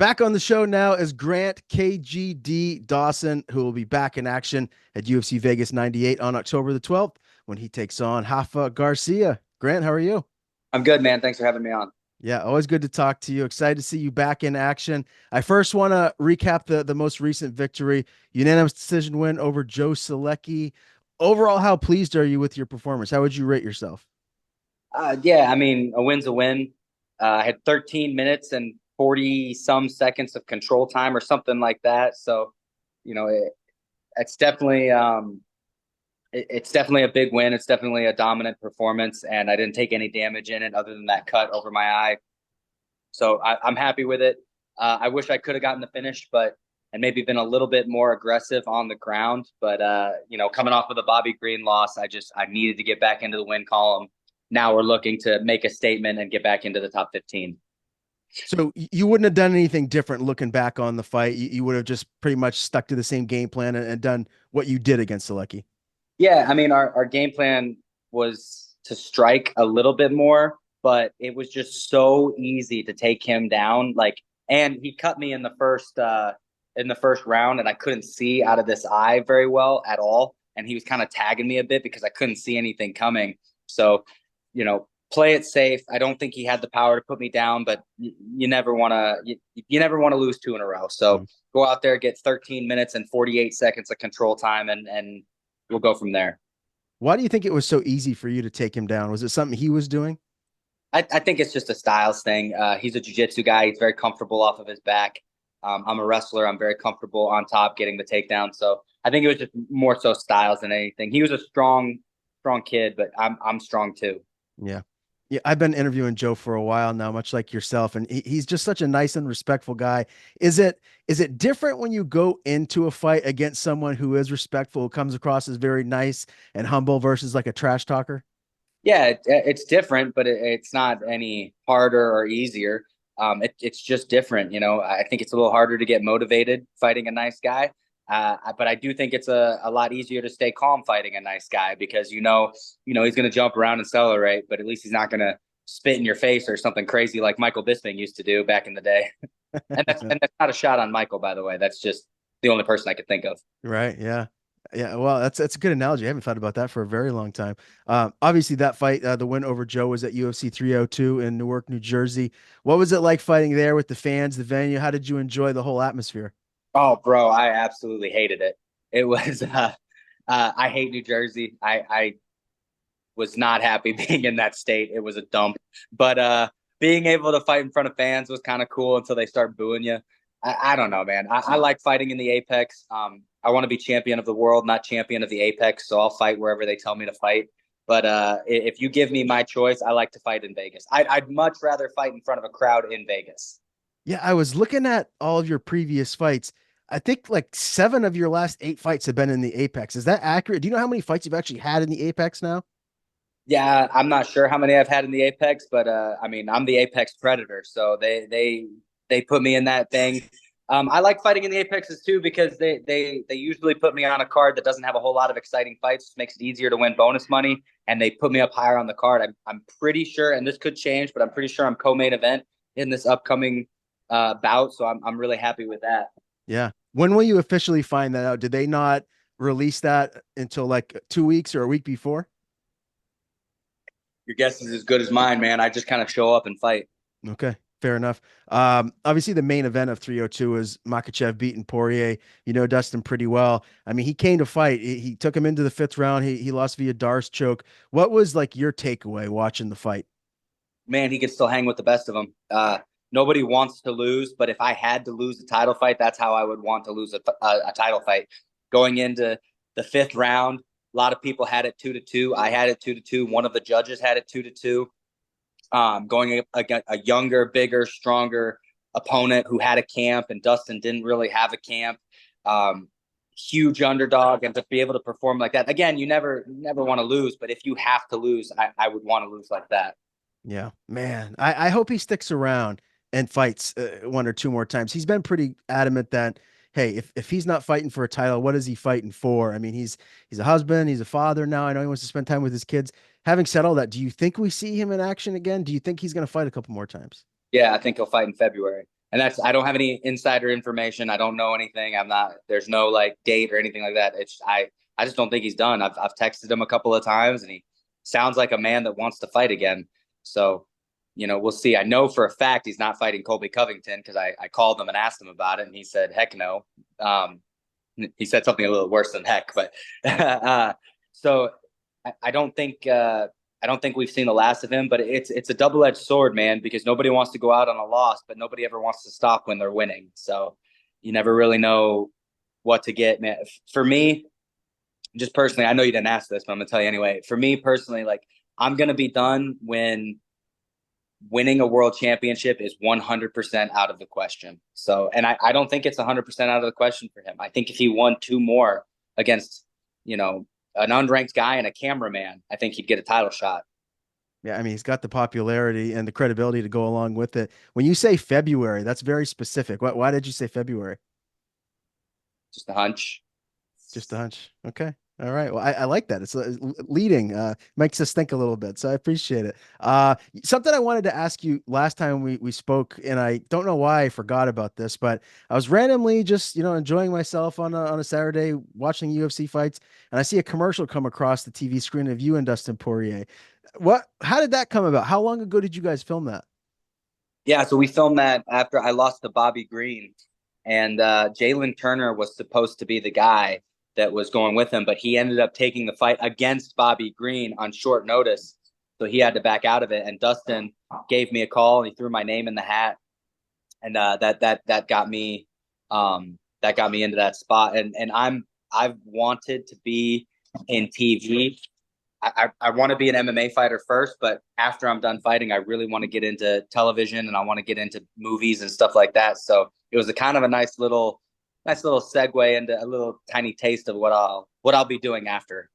Back on the show now is Grant KGD Dawson, who will be back in action at UFC Vegas 98 on October the 12th when he takes on Rafa Garcia. Grant, how are you? I'm good, man. Thanks for having me on. Yeah, always good to talk to you. Excited to see you back in action. I first want to recap the most recent victory, unanimous decision win over Joe Selecki. Overall, how pleased are you with your performance? How would you rate yourself? Yeah, I mean, a win's a win. I had 13 minutes and 40 some seconds of control time or something like that. So, you know, it's definitely it's definitely a big win. It's definitely a dominant performance, and I didn't take any damage in it other than that cut over my eye. So I'm happy with it. I wish I could have gotten the finish, but and maybe been a little bit more aggressive on the ground. But coming off of the Bobby Green loss, I needed to get back into the win column. Now we're looking to make a statement and get back into the top 15. So you wouldn't have done anything different looking back on the fight. You would have just pretty much stuck to the same game plan and done what you did against Selecki. Yeah, I mean our game plan was to strike a little bit more, but it was just so easy to take him down. And he cut me in the first round, and I couldn't see out of this eye very well at all. And he was kind of tagging me a bit because I couldn't see anything coming. So, play it safe. I don't think he had the power to put me down, but you never want to you never want to lose two in a row. So go out there, get 13 minutes and 48 seconds of control time, and we'll go from there. Why do you think it was so easy for you to take him down? Was it something he was doing? I think it's just a styles thing. He's a jiu-jitsu guy. He's very comfortable off of his back. I'm a wrestler. I'm very comfortable on top getting the takedown. So I think it was just more so styles than anything. He was a strong kid, but I'm strong too. Yeah. Yeah, I've been interviewing Joe for a while now, much like yourself, and he's just such a nice and respectful guy. Is it different when you go into a fight against someone who is respectful, who comes across as very nice and humble versus like a trash talker? Yeah, it's different, but it's not any harder or easier. It's just different. I think it's a little harder to get motivated fighting a nice guy. But I do think it's a lot easier to stay calm fighting a nice guy because he's going to jump around and celebrate, but at least he's not going to spit in your face or something crazy like Michael Bisping used to do back in the day. And that's not a shot on Michael, by the way. That's just the only person I could think of. Right. Yeah. Yeah. Well, that's a good analogy. I haven't thought about that for a very long time. Obviously, that fight, the win over Joe was at UFC 302 in Newark, New Jersey. What was it like fighting there with the fans, the venue? How did you enjoy the whole atmosphere? Oh, bro, I absolutely hated it. It was I hate New Jersey. I was not happy being in that state. It was a dump. But being able to fight in front of fans was kind of cool until they start booing you. I don't know, man. I like fighting in the Apex. I want to be champion of the world, not champion of the Apex. So I'll fight wherever they tell me to fight. But if you give me my choice, I like to fight in Vegas. I'd much rather fight in front of a crowd in Vegas. Yeah, I was looking at all of your previous fights. I think like seven of your last eight fights have been in the Apex. Is that accurate? Do you know how many fights you've actually had in the Apex now? Yeah, I'm not sure how many I've had in the Apex, but I mean, I'm the Apex Predator, so they put me in that thing. I like fighting in the Apexes too because they usually put me on a card that doesn't have a whole lot of exciting fights, which makes it easier to win bonus money, and they put me up higher on the card. I'm pretty sure, and this could change, but I'm pretty sure I'm co-main event in this upcoming bout, so I'm really happy with that. Yeah. When will you officially find that out? Did they not release that until like 2 weeks or a week before? Your guess is as good as mine, man. I just kind of show up and fight. Okay, fair enough. Obviously, the main event of 302 is Makachev beating Poirier. You know Dustin pretty well. I mean, he came to fight. He took him into the fifth round. He lost via Darce choke. What was like your takeaway watching the fight? Man, he could still hang with the best of them. Nobody wants to lose, but if I had to lose a title fight, that's how I would want to lose a title fight. Going into the fifth round, a lot of people had it 2-2. I had it 2-2. One of the judges had it 2-2. Going against a younger, bigger, stronger opponent who had a camp, and Dustin didn't really have a camp. Huge underdog, and to be able to perform like that again, you never want to lose, but if you have to lose, I would want to lose like that. Yeah, man. I hope he sticks around and fights one or two more times. He's been pretty adamant that, hey, if he's not fighting for a title, what is he fighting for? I mean, he's a husband, he's a father now. I know he wants to spend time with his kids. Having said all that, do you think we see him in action again? Do you think he's going to fight a couple more times? Yeah, I think he'll fight in February. And that's, I don't have any insider information. I don't know anything. I'm not, there's no like date or anything like that. I just don't think he's done. I've texted him a couple of times and he sounds like a man that wants to fight again. So, we'll see. I know for a fact he's not fighting Colby Covington because I called him and asked him about it and he said, heck no. He said something a little worse than heck, but so I don't think I don't think we've seen the last of him, but it's a double-edged sword, man, because nobody wants to go out on a loss, but nobody ever wants to stop when they're winning. So you never really know what to get, man. For me, just personally, I know you didn't ask this, but I'm gonna tell you anyway. For me personally, like I'm gonna be done when winning a world championship is 100% out of the question. So, and I don't think it's 100% out of the question for him. I think if he won two more against, an unranked guy and a cameraman, I think he'd get a title shot. Yeah, I mean, he's got the popularity and the credibility to go along with it. When you say February, that's very specific. Why did you say February? Just a hunch. Just a hunch. Okay. All right. Well, I like that. It's leading, makes us think a little bit. So I appreciate it. Something I wanted to ask you last time we spoke, and I don't know why I forgot about this, but I was randomly just, enjoying myself on a Saturday watching UFC fights, and I see a commercial come across the TV screen of you and Dustin Poirier. How did that come about? How long ago did you guys film that? Yeah, so we filmed that after I lost to Bobby Green, and Jalen Turner was supposed to be the guy that was going with him, but he ended up taking the fight against Bobby Green on short notice, so he had to back out of it. And Dustin gave me a call and he threw my name in the hat, and that got me into that spot. And I've wanted to be in TV. I want to be an MMA fighter first, but after I'm done fighting, I really want to get into television and I want to get into movies and stuff like that. So it was a kind of a nice little segue into a little tiny taste of what I'll be doing after.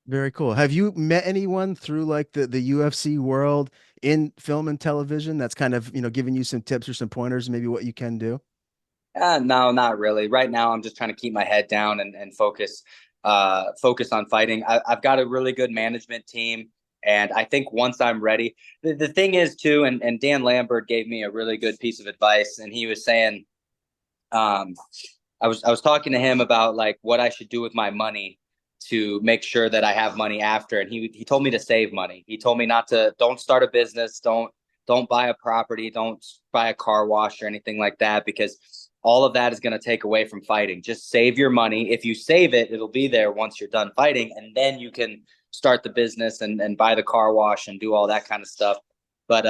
Very cool. Have you met anyone through like the UFC world in film and television that's kind of, giving you some tips or some pointers, maybe what you can do? No, not really. Right now, I'm just trying to keep my head down and focus on fighting. I've got a really good management team, and I think once I'm ready, the thing is too, and Dan Lambert gave me a really good piece of advice, and he was saying, um, I was talking to him about like what I should do with my money to make sure that I have money after, and he told me to save money. He told me not to don't start a business, don't buy a property, don't buy a car wash or anything like that because all of that is going to take away from fighting. Just save your money. If you save it, it'll be there once you're done fighting, and then you can start the business and buy the car wash and do all that kind of stuff. But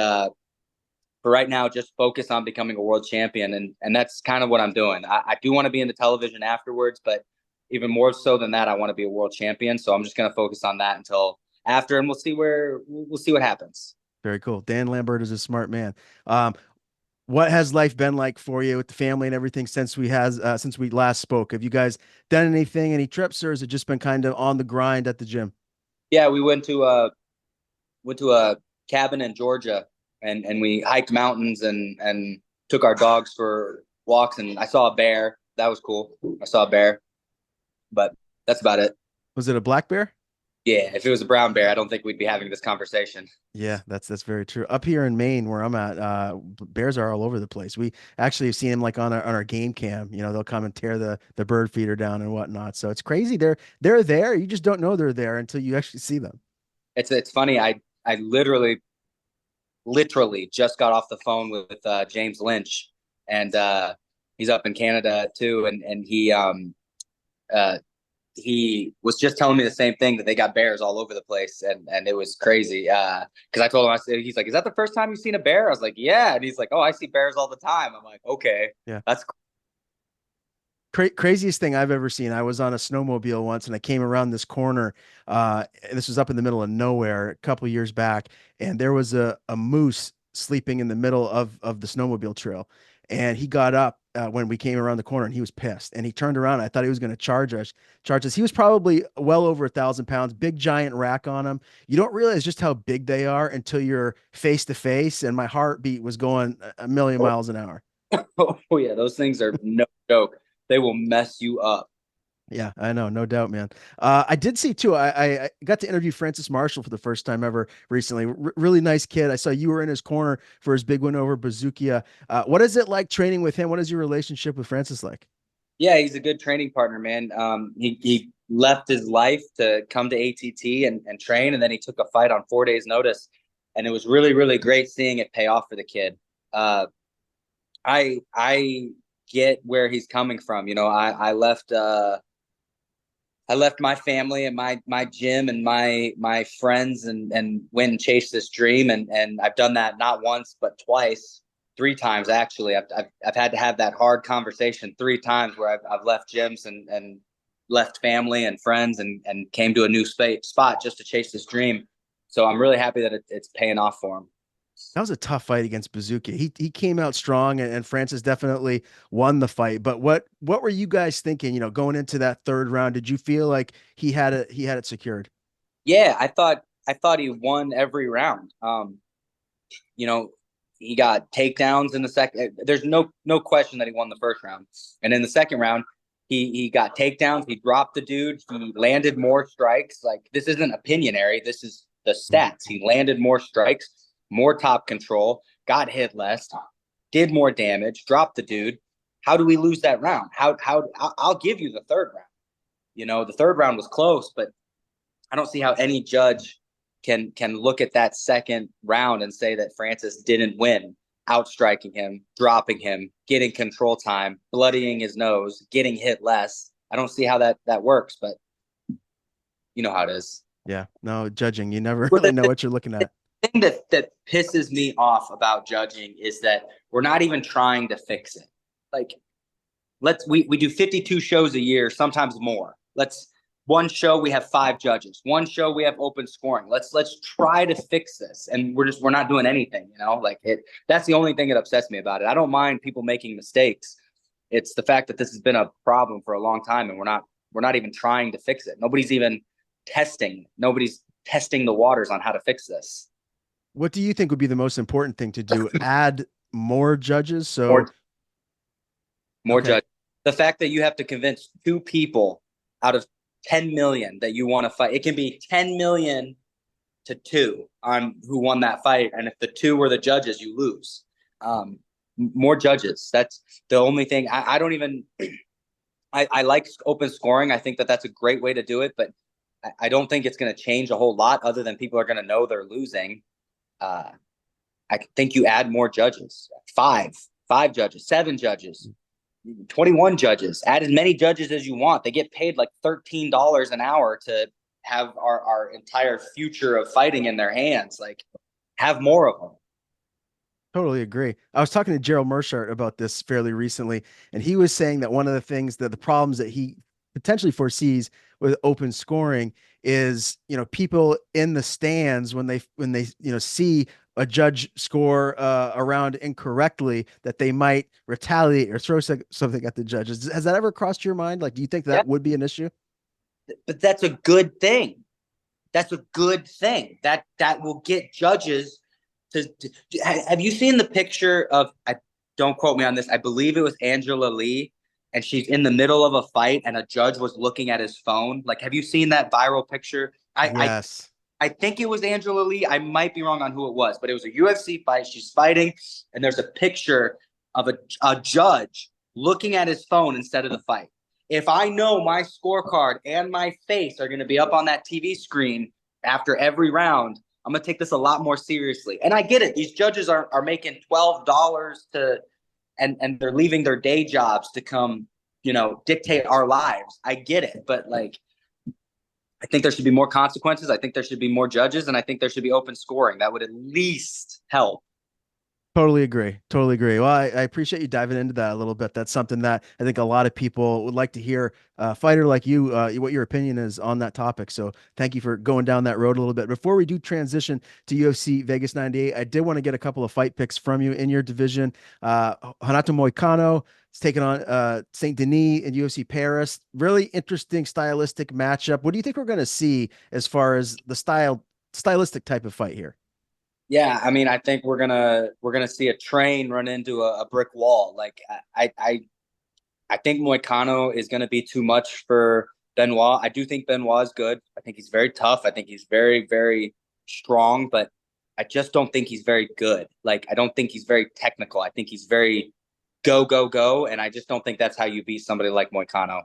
for right now, just focus on becoming a world champion, and that's kind of what I'm doing. I do want to be into television afterwards, but even more so than that, I want to be a world champion. So I'm just going to focus on that until after, and we'll see what happens. Very cool. Dan Lambert is a smart man. What has life been like for you with the family and everything since we last spoke? Have you guys done anything, any trips, or has it just been kind of on the grind at the gym? Yeah, we went to a cabin in Georgia and we hiked mountains and took our dogs for walks and I saw a bear. That was cool. I saw a bear, but that's about it. Was it a black bear? Yeah, if it was a brown bear, I don't think we'd be having this conversation. Yeah, that's very true. Up here in Maine, where I'm at, bears are all over the place. We actually have seen them like on our game cam. They'll come and tear the bird feeder down and whatnot. So it's crazy. They're there. You just don't know they're there until you actually see them. It's funny. I literally just got off the phone with James Lynch, and he's up in Canada too, and uh, he was just telling me the same thing that they got bears all over the place, and it was crazy. Because I told him, he's like, "Is that the first time you've seen a bear?" I was like, "Yeah," and he's like, "Oh, I see bears all the time." I'm like, "Okay, Yeah. that's cool." Craziest thing I've ever seen. I was on a snowmobile once and I came around this corner. This was up in the middle of nowhere a couple years back, and there was a moose sleeping in the middle of the snowmobile trail. And he got up when we came around the corner and he was pissed. And he turned around. I thought he was going to charge us. He was probably well over 1,000 pounds, big giant rack on him. You don't realize just how big they are until you're face to face. And my heartbeat was going a million Oh, miles an hour. oh yeah, those things are no joke. They will mess you up. Yeah, I know, no doubt, man. I did see too. I got to interview Francis Marshall for the first time ever recently. Really nice kid. I saw you were in his corner for his big win over Bazookia. What is it like training with him? What is your relationship with Francis like? Yeah, he's a good training partner, man. He left his life to come to ATT and train, and then he took a fight on 4 days' notice, and it was really really great seeing it pay off for the kid. Uh, I get where he's coming from. You know, I left my family and my gym and my friends and went and chased this dream, and I've done that not once but twice, 3 times actually. I've had to have that hard conversation 3 times where I've left gyms and left family and friends and came to a new spot just to chase this dream. So I'm really happy that it's paying off for him. That was a tough fight against Bazooka. He came out strong, and Francis definitely won the fight. But what were you guys thinking? You know, going into that third round, did you feel like he had it secured? Yeah, I thought he won every round. You know, he got takedowns in the second. There's no question that he won the first round, and in the second round, he got takedowns. He dropped the dude. He landed more strikes. Like this isn't opinionary. This is the stats. He landed more strikes, more top control, got hit less, did more damage, dropped the dude. How do we lose that round? How I'll give you the third round. You know, the third round was close, but I don't see how any judge can look at that second round and say that Francis didn't win, outstriking him, dropping him, getting control time, bloodying his nose, getting hit less. I don't see how that works, but you know how it is. Yeah, no judging. You never Well, really know what you're looking at. the thing that pisses me off about judging is that we're not even trying to fix it. Like we do 52 shows a year, sometimes more. Let's one show we have 5 judges. One show we have open scoring. Let's try to fix this. And we're not doing anything, you know? Like it that's the only thing that upsets me about it. I don't mind people making mistakes. It's the fact that this has been a problem for a long time and we're not even trying to fix it. Nobody's even testing. Nobody's testing the waters on how to fix this. What do you think would be the most important thing to do? Add more judges? More So, more okay. judges. The fact that you have to convince 2 people out of 10 million that you want to fight. It can be 10 million to 2 on who won that fight. And if the 2 were the judges, you lose. More judges. That's the only thing. I don't even, I like open scoring. I think that's a great way to do it, but I don't think it's going to change a whole lot other than people are going to know they're losing. Uh, I think you add more judges, five judges, 7 judges, 21 judges, add as many judges as you want. They get paid like $13 an hour to have our entire future of fighting in their hands. Like, have more of them. Totally agree. I was talking to Gerald Mershart about this fairly recently, and he was saying that one of the things that the problems that he potentially foresees with open scoring is, you know, people in the stands when they see a judge score around incorrectly, that they might retaliate or throw something at the judges. Has that ever crossed your mind? Like, do you think Yeah, that would be an issue? but that's a good thing. That's a good thing. That will get judges to have you seen the picture of I don't quote me on this. I believe it was Angela Lee and she's in the middle of a fight and a judge was looking at his phone. Like have you seen that viral picture? Yes. I think it was Angela Lee. I might be wrong on who it was, but it was a UFC fight. She's fighting and there's a picture of a judge looking at his phone instead of the fight. If I know my scorecard and my face are going to be up on that TV screen after every round, I'm going to take this a lot more seriously. And I get it. These judges are making $12 to, and they're leaving their day jobs to come, you know, dictate our lives. I get it. But like, I think there should be more consequences. I think there should be more judges. And I think there should be open scoring. That would at least help. Totally agree. Totally agree. Well, I appreciate you diving into that a little bit. That's something that I think a lot of people would like to hear. A fighter like you, what your opinion is on that topic. So thank you for going down that road a little bit. Before we do transition to UFC Vegas 98, I did want to get a couple of fight picks from you in your division. Renato Moicano is taking on Saint Denis in UFC Paris. Really interesting stylistic matchup. What do you think we're going to see as far as the stylistic type of fight here? Yeah, I mean, I think we're gonna see a train run into a brick wall. Like I think Moicano is going to be too much for Benoit. I do think Benoit is good. I think he's very tough. I think he's very, very strong, but I just don't think he's very good. Like, I don't think he's very technical. I think he's very go, go, go. And I just don't think that's how you beat somebody like Moicano.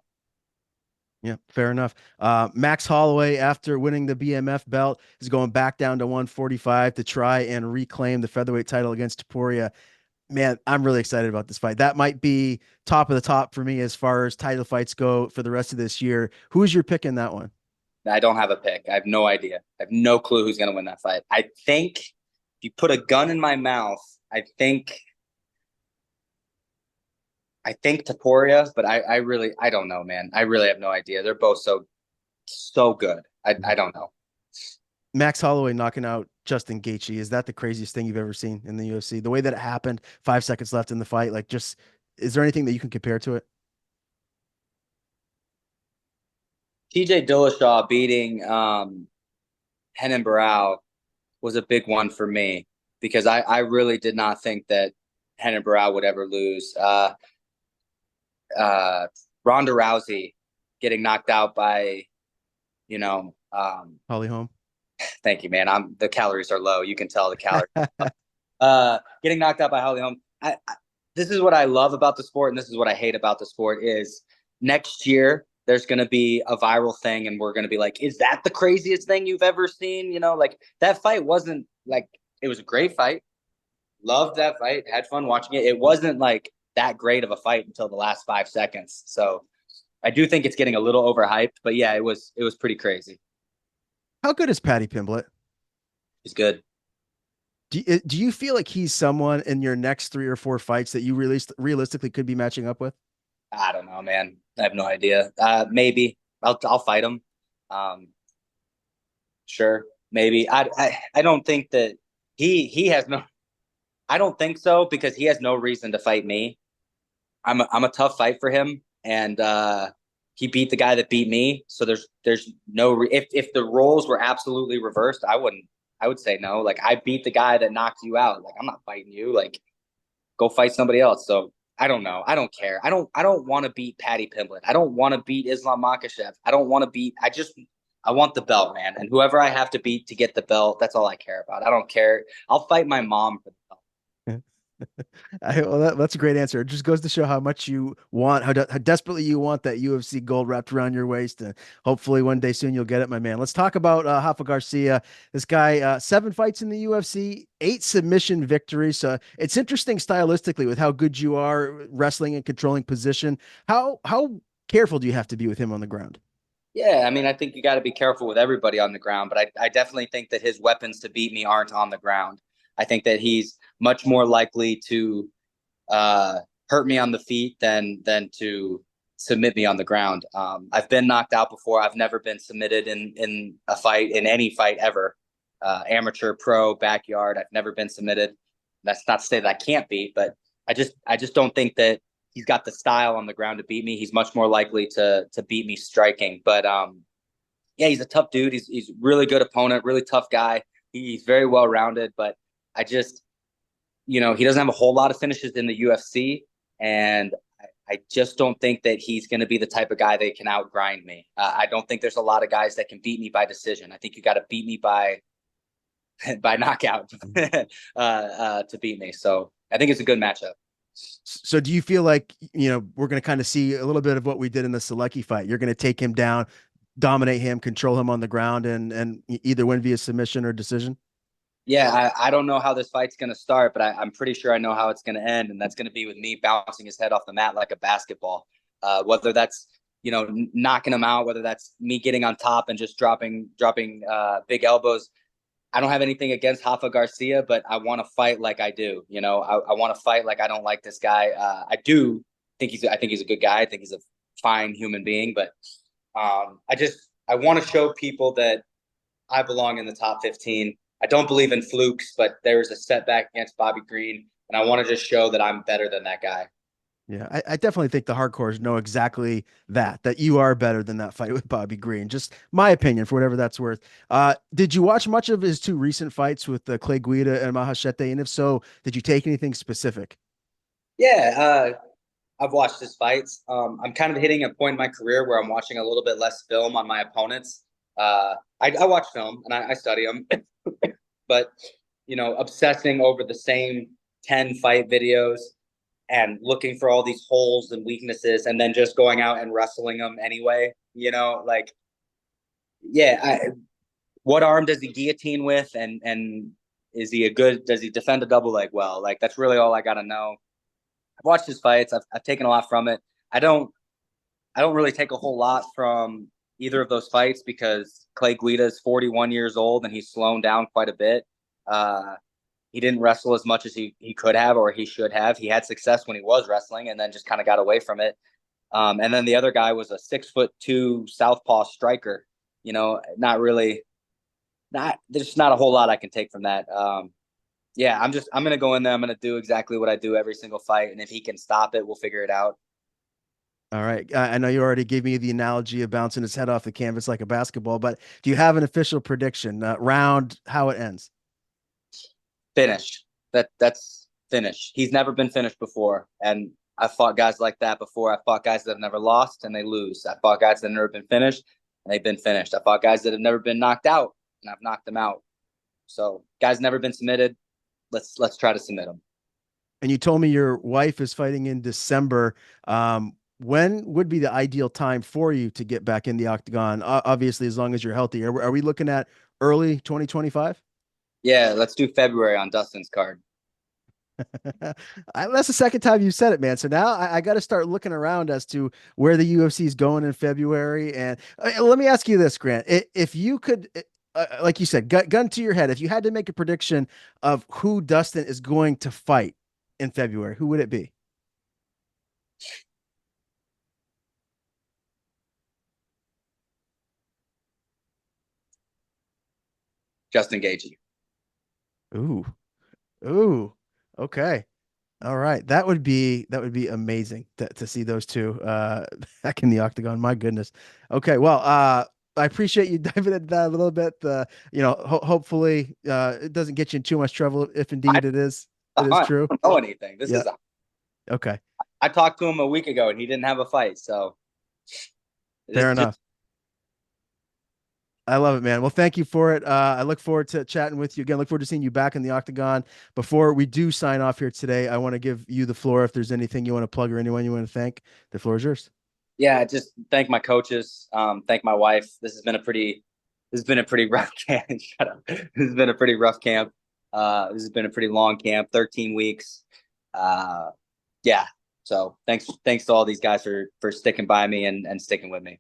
Yeah, fair enough. Max Holloway, after winning the BMF belt, is going back down to 145 to try and reclaim the featherweight title against Taporia. Man, I'm really excited about this fight. That might be top of the top for me as far as title fights go for the rest of this year. Who's your pick in that one? I don't have a pick. I have no idea. I have no clue who's going to win that fight. I think if you put a gun in my mouth, I think Taporia, but I really I don't know, man. I really have no idea. They're both so good. I don't know. Max Holloway knocking out Justin Gaethje. Is that the craziest thing you've ever seen in the UFC? The way that it happened, 5 seconds left in the fight, like just is there anything that you can compare to it? TJ Dillashaw beating Henan Barrow was a big one for me because I really did not think that Henan Barrow would ever lose. Uh, Ronda Rousey getting knocked out by, you know, Holly Holm. thank you, man. The calories are low. You can tell the calories. Getting knocked out by Holly Holm. This is what I love about the sport, and this is what I hate about the sport. Is next year there's going to be a viral thing, and we're going to be like, "Is that the craziest thing you've ever seen?" Like that fight wasn't like it was a great fight. Loved that fight. Had fun watching it. It wasn't like that great of a fight until the last 5 seconds. So I do think it's getting a little overhyped, but yeah, it was pretty crazy. How good is Patty Pimblett? It's good. Do you feel like he's someone in your next 3 or 4 fights that you realistically could be matching up with? I don't know, man. I have no idea. Maybe I'll fight him. Um, sure, maybe. I don't think that he has no. I don't think so because he has no reason to fight me. I'm a tough fight for him, and he beat the guy that beat me. So there's no if the roles were absolutely reversed, I wouldn't. I would say no. Like I beat the guy that knocked you out. Like I'm not fighting you. Like go fight somebody else. So I don't know. I don't care. I don't want to beat Patty Pimblett. I don't want to beat Islam Makhachev. I don't want to beat. I want the belt, man. And whoever I have to beat to get the belt, that's all I care about. I don't care. I'll fight my mom for the belt. Well, that's a great answer. It just goes to show how much you want, how desperately you want that UFC gold wrapped around your waist. And hopefully one day soon you'll get it, my man. Let's talk about Rafa Garcia. This guy, 7 fights in the UFC, 8 submission victories. So it's interesting stylistically with how good you are wrestling and controlling position. How careful do you have to be with him on the ground? Yeah, I mean, I think you got to be careful with everybody on the ground, but I definitely think that his weapons to beat me aren't on the ground. I think that he's much more likely to uh, hurt me on the feet than to submit me on the ground. I've been knocked out before. I've never been submitted in a fight in any fight ever, amateur, pro, backyard. I've never been submitted. That's not to say that I can't be, but I just don't think that he's got the style on the ground to beat me. He's much more likely to beat me striking. But yeah, he's a tough dude. He's really good opponent, really tough guy. He's very well rounded, but I just he doesn't have a whole lot of finishes in the UFC, and I just don't think that he's going to be the type of guy that can outgrind me. I don't think there's a lot of guys that can beat me by decision. I think you got to beat me by by knockout to beat me. So I think it's a good matchup. So do you feel like, we're going to kind of see a little bit of what we did in the Selecki fight? You're going to take him down, dominate him, control him on the ground, and either win via submission or decision? Yeah, I don't know how this fight's going to start, but I'm pretty sure I know how it's going to end, and that's going to be with me bouncing his head off the mat like a basketball. Whether that's knocking him out, whether that's me getting on top and just dropping big elbows. I don't have anything against Rafa Garcia, but I want to fight like I do. I want to fight like I don't like this guy. I do I think he's a good guy. I think he's a fine human being, but I want to show people that I belong in the top 15. I don't believe in flukes, but there was a setback against Bobby Green, and I want to just show that I'm better than that guy. Yeah, I definitely think the hardcores know exactly that you are better than that fight with Bobby Green. Just my opinion, for whatever that's worth. Did you watch much of his 2 recent fights with Clay Guida and Mahachete? And if so, did you take anything specific? Yeah, I've watched his fights. I'm kind of hitting a point in my career where I'm watching a little bit less film on my opponents. I watch film and I study them, but obsessing over the same 10 fight videos and looking for all these holes and weaknesses, and then just going out and wrestling them anyway. Like, yeah, what arm does he guillotine with, and is he a good? Does he defend a double leg well? Like, that's really all I got to know. I've watched his fights. I've taken a lot from it. I don't I don't really take a whole lot from either of those fights because Clay Guida is 41 years old and he's slowed down quite a bit. Uh, he didn't wrestle as much as he could have or he should have. He had success when he was wrestling and then just kind of got away from it. And then the other guy was a 6'2" southpaw striker. Not really, not there's not a whole lot I can take from that. Yeah, I'm gonna go in there. I'm gonna do exactly what I do every single fight, and if he can stop it, we'll figure it out. All right. I know you already gave me the analogy of bouncing his head off the canvas like a basketball, but do you have an official prediction, round, how it ends? Finish. That's finish. He's never been finished before, and I fought guys like that before. I fought guys that have never lost and they lose. I fought guys that have never been finished and they've been finished. I fought guys that have never been knocked out and I've knocked them out. So guys never been submitted. Let's try to submit them. And you told me your wife is fighting in December. When would be the ideal time for you to get back in the octagon? Obviously, as long as you're healthy. Are we looking at early 2025? Yeah, let's do February on Dustin's card. That's the second time you said it, man. So now I got to start looking around as to where the UFC is going in February. And let me ask you this, Grant: if you could, like you said, gun to your head, if you had to make a prediction of who Dustin is going to fight in February, who would it be? Justin Gaethje. Ooh, ooh, okay. All right, that would be amazing to see those two back in the octagon. My goodness. Okay, well, I appreciate you diving into that a little bit. Hopefully, it doesn't get you in too much trouble if I, indeed it is I true. don't know anything. Yeah. Okay. I talked to him a week ago and he didn't have a fight. So Fair it's just enough. I love it, man. Well, thank you for it. I look forward to chatting with you again. Look forward to seeing you back in the octagon. Before we do sign off here today, I want to give you the floor. If there's anything you want to plug or anyone you want to thank, the floor is yours. yeah, just thank my coaches, thank my wife. This has been a pretty rough camp. Shut up. This has been a pretty rough camp. This has been a pretty long camp, 13 weeks. Uh, yeah. So thanks to all these guys for sticking by me and sticking with me.